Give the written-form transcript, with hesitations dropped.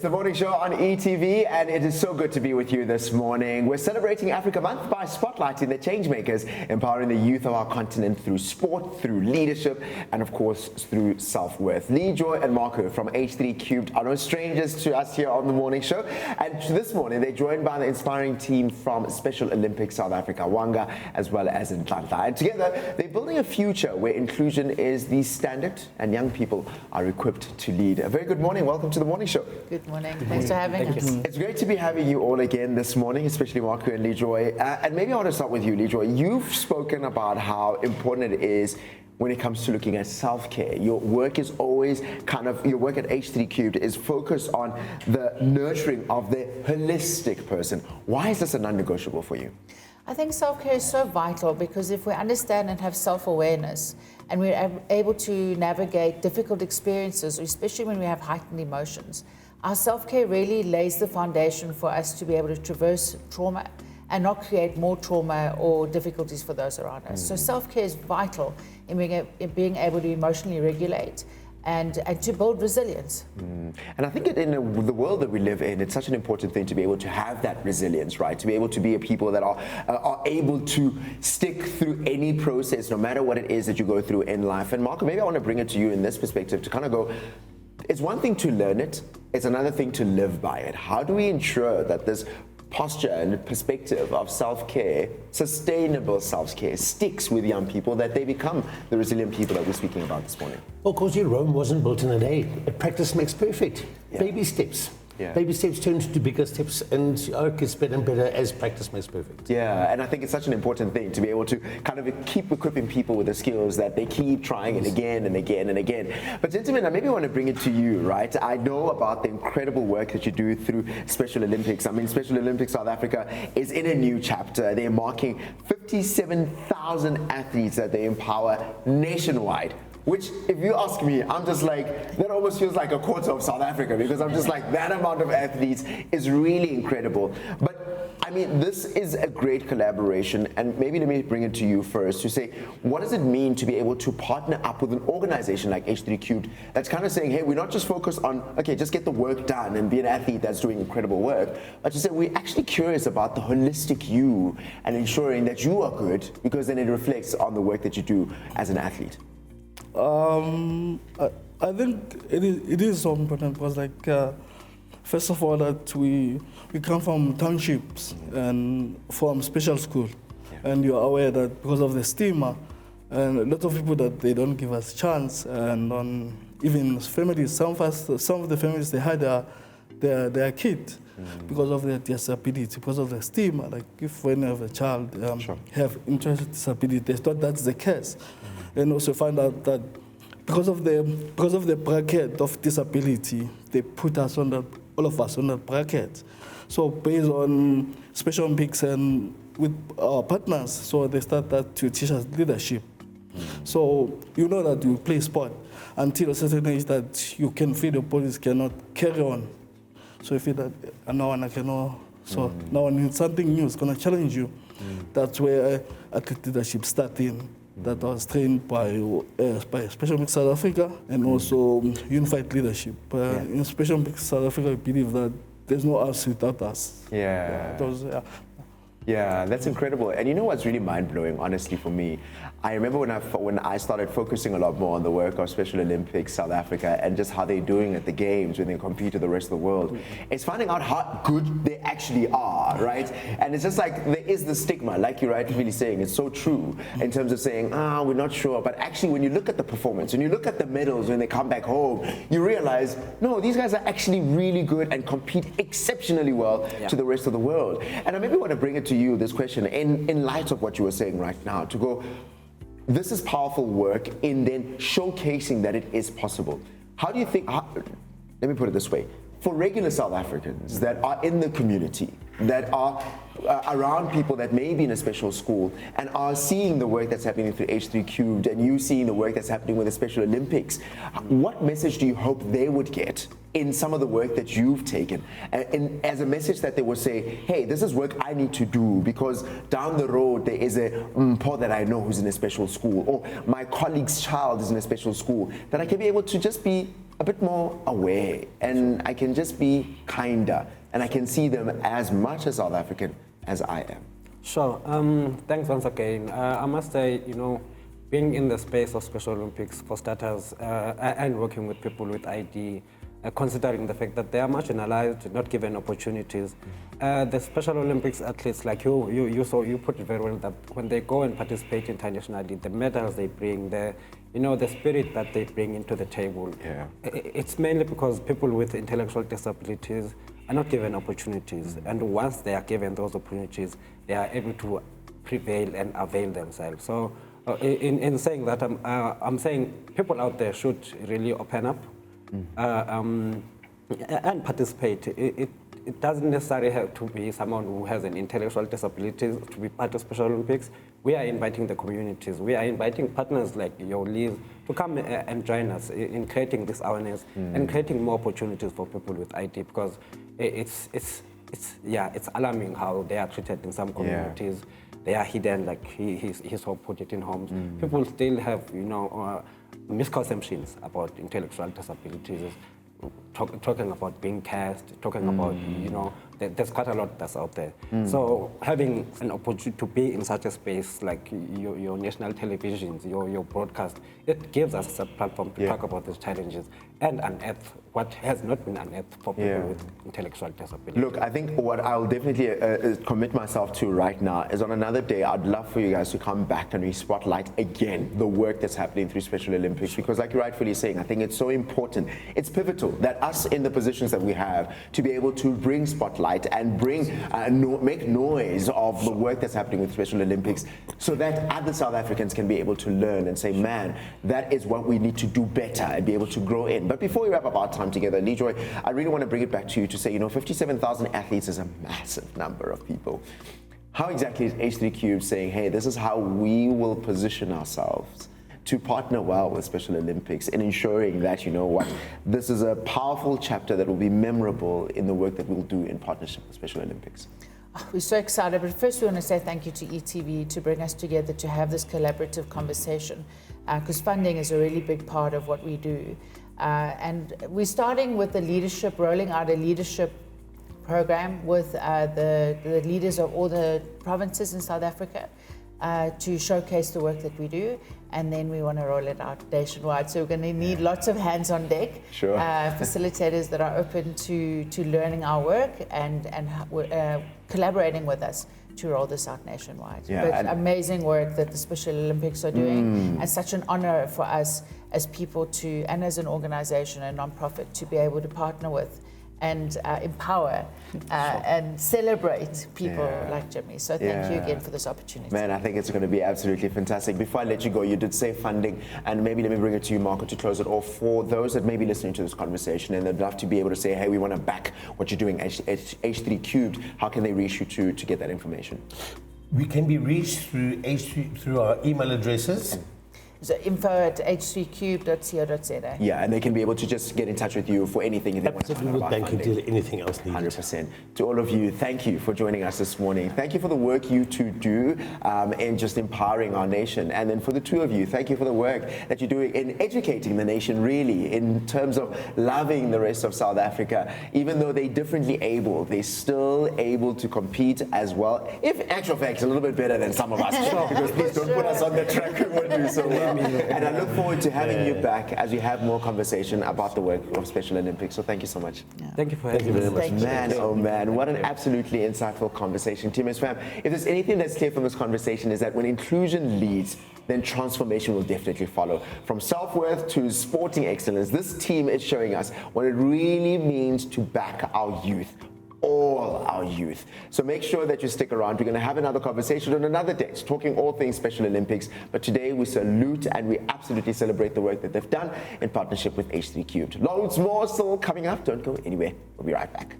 the morning show on ETV, and it is so good to be with you this morning. We're celebrating Africa Month by spotlighting the changemakers, empowering the youth of our continent through sport, through leadership, and of course, through self-worth. Lee, Joy, and Marco from H3 CUBED are no strangers to us here on the morning show. And this morning, they're joined by the inspiring team from Special Olympics South Africa, Wanga, as well as in Nhlanhla. And together, they're building a future where inclusion is the standard and young people are equipped to lead. A very good morning. Welcome to the morning show. Good morning. Thanks for having us. It's great to be having you all again this morning, especially Marco and Lee Joy. And maybe I want to start with you, Lee Joy. You've spoken about how important it is when it comes to looking at self-care. Your work is always your work at H3 CUBED is focused on the nurturing of the holistic person. Why is this a non-negotiable for you? I think self-care is so vital because if we understand and have self-awareness and we're able to navigate difficult experiences, especially when we have heightened emotions, our self-care really lays the foundation for us to be able to traverse trauma and not create more trauma or difficulties for those around us. So self-care is vital in being able to emotionally regulate and to build resilience. And I think in the world that we live in, it's such an important thing to be able to have that resilience, right? To be able to be a people that are able to stick through any process, no matter what it is that you go through in life. And Marco, maybe I want to bring it to you in this perspective to kind of go, it's one thing to learn it, it's another thing to live by it. How do we ensure that this posture and perspective of self-care, sustainable self-care, sticks with young people, that they become the resilient people that we're speaking about this morning? Well, because Rome wasn't built in a day. Practice makes perfect. Yeah. Baby steps. Yeah. Baby steps turn to bigger steps, and it gets better and better as practice makes perfect. Yeah, and I think it's such an important thing to be able to kind of keep equipping people with the skills that they keep trying it again and again and again. But gentlemen, I maybe want to bring it to you, right? I know about the incredible work that you do through Special Olympics. I mean, Special Olympics South Africa is in a new chapter. They're marking 57,000 athletes that they empower nationwide. Which, if you ask me, I'm just like, that almost feels like a quarter of South Africa, because I'm just like, that amount of athletes is really incredible. But I mean, this is a great collaboration, and maybe let me bring it to you first to say, what does it mean to be able to partner up with an organization like H3 CUBED that's kind of saying, hey, we're not just focused on, okay, just get the work done and be an athlete that's doing incredible work, but to say we're actually curious about the holistic you and ensuring that you are good, because then it reflects on the work that you do as an athlete. I think it is so important because, like, first of all, that we come from townships and from special school, and you're aware that because of the stigma, and a lot of people that they don't give us chance, and even families, some of the families they had their kid because of their disability, because of the stigma. Like if when you have a child have intellectual disability, they thought that's the case. And also find out that because of the bracket of disability, they put us on all of us on that bracket. So based on Special Olympics and with our partners, so they started to teach us leadership. So you know that you play sport until a certain age that you can feel your body cannot carry on. So you feel that now I cannot. So now I need something new. It's gonna challenge you. That's where athlete leadership started. That was trained by Special Olympics South Africa and also Unified Leadership. In Special Olympics South Africa, I believe that there's no us without us. Yeah, that's incredible. And you know what's really mind-blowing, honestly, for me? I remember when I started focusing a lot more on the work of Special Olympics South Africa and just how they're doing at the games when they compete with the rest of the world. It's finding out how good they actually are, right? And it's just like, there is the stigma, like you're rightly saying, it's so true in terms of saying, we're not sure. But actually, when you look at the performance, when you look at the medals when they come back home, you realize, no, these guys are actually really good and compete exceptionally well to the rest of the world. And I maybe want to bring it to you, this question, in light of what you were saying right now, to go, this is powerful work in then showcasing that it is possible. How do you think, let me put it this way, for regular South Africans that are in the community, that are around people that may be in a special school and are seeing the work that's happening through H3 Cubed, and you seeing the work that's happening with the Special Olympics, what message do you hope they would get in some of the work that you've taken, and as a message that they will say, hey, this is work I need to do because down the road there is a Mpo that I know who's in a special school, or my colleague's child is in a special school, that I can be able to just be a bit more aware, and I can just be kinder, and I can see them as much as South African as I am. Sure. Thanks once again. I must say, being in the space of Special Olympics for starters, and working with people with ID, considering the fact that they are marginalized, not given opportunities. The Special Olympics athletes, like you put it very well, that when they go and participate internationally, the medals they bring, the spirit that they bring into the table, it's mainly because people with intellectual disabilities are not given opportunities. And once they are given those opportunities, they are able to prevail and avail themselves. So in saying that, I'm saying people out there should really open up and participate. It doesn't necessarily have to be someone who has an intellectual disability to be part of Special Olympics. We are inviting the communities. We are inviting partners like your Liz to come and join us in creating this awareness and creating more opportunities for people with ID, because it's alarming how they are treated in some communities. They are hidden, like he so put it, in homes. People still have misconceptions about intellectual disabilities, talking about being cast, talking about, there's quite a lot that's out there. So having an opportunity to be in such a space like your national televisions, your broadcast, it gives us a platform to talk about these challenges and unearth what has not been unearthed for people with intellectual disabilities. Look, I think what I'll definitely commit myself to right now is on another day, I'd love for you guys to come back and we spotlight again the work that's happening through Special Olympics, because like you're rightfully saying, I think it's so important. It's pivotal that us in the positions that we have to be able to bring spotlight and bring, make noise of the work that's happening with Special Olympics, so that other South Africans can be able to learn and say, man, that is what we need to do better and be able to grow in. But before we wrap up our time together, Lejoy, I really want to bring it back to you to say, 57,000 athletes is a massive number of people. How exactly is H3 Cubed saying, hey, this is how we will position ourselves to partner well with Special Olympics and ensuring that, this is a powerful chapter that will be memorable in the work that we'll do in partnership with Special Olympics? We're so excited, but first we want to say thank you to ETV to bring us together to have this collaborative conversation, because funding is a really big part of what we do. And we're starting with the leadership, rolling out a leadership program with the leaders of all the provinces in South Africa to showcase the work that we do, and then we want to roll it out nationwide. So we're going to need lots of hands on deck, facilitators that are open to learning our work and collaborating with us to roll this out nationwide. But amazing work that the Special Olympics are doing, and such an honor for us as people and as an organization, a non-profit, to be able to partner with and empower and celebrate people like Jimmy. So thank you again for this opportunity. Man, I think it's going to be absolutely fantastic. Before I let you go, you did say funding, and maybe let me bring it to you, Marco, to close it off. For those that may be listening to this conversation and they'd love to be able to say, hey, we want to back what you're doing, H3 Cubed, how can they reach you to get that information? We can be reached through our email addresses. So info@h3cube.co.za. Yeah, and they can be able to just get in touch with you for anything if they want to find out about Thank you funding. to anything else needed. 100%. To all of you, thank you for joining us this morning. Thank you for the work you two do in just empowering our nation. And then for the two of you, thank you for the work that you're doing in educating the nation, really, in terms of loving the rest of South Africa. Even though they're differently able, they're still able to compete as well. If in actual fact, a little bit better than some of us. Because please don't put us on the track, we won't do so well. And I look forward to having you back as we have more conversation about the work of Special Olympics. So thank you so much. Thank you for having me. Thank you very much. Man, oh man, what an absolutely insightful conversation. TMS fam, if there's anything that's clear from this conversation is that when inclusion leads, then transformation will definitely follow. From self-worth to sporting excellence, this team is showing us what it really means to back our youth. All our youth. So make sure that you stick around. We're going to have another conversation on another day, talking all things Special Olympics. But today we salute and we absolutely celebrate the work that they've done in partnership with H3 Cubed. Loads more still coming up. Don't go anywhere. We'll be right back.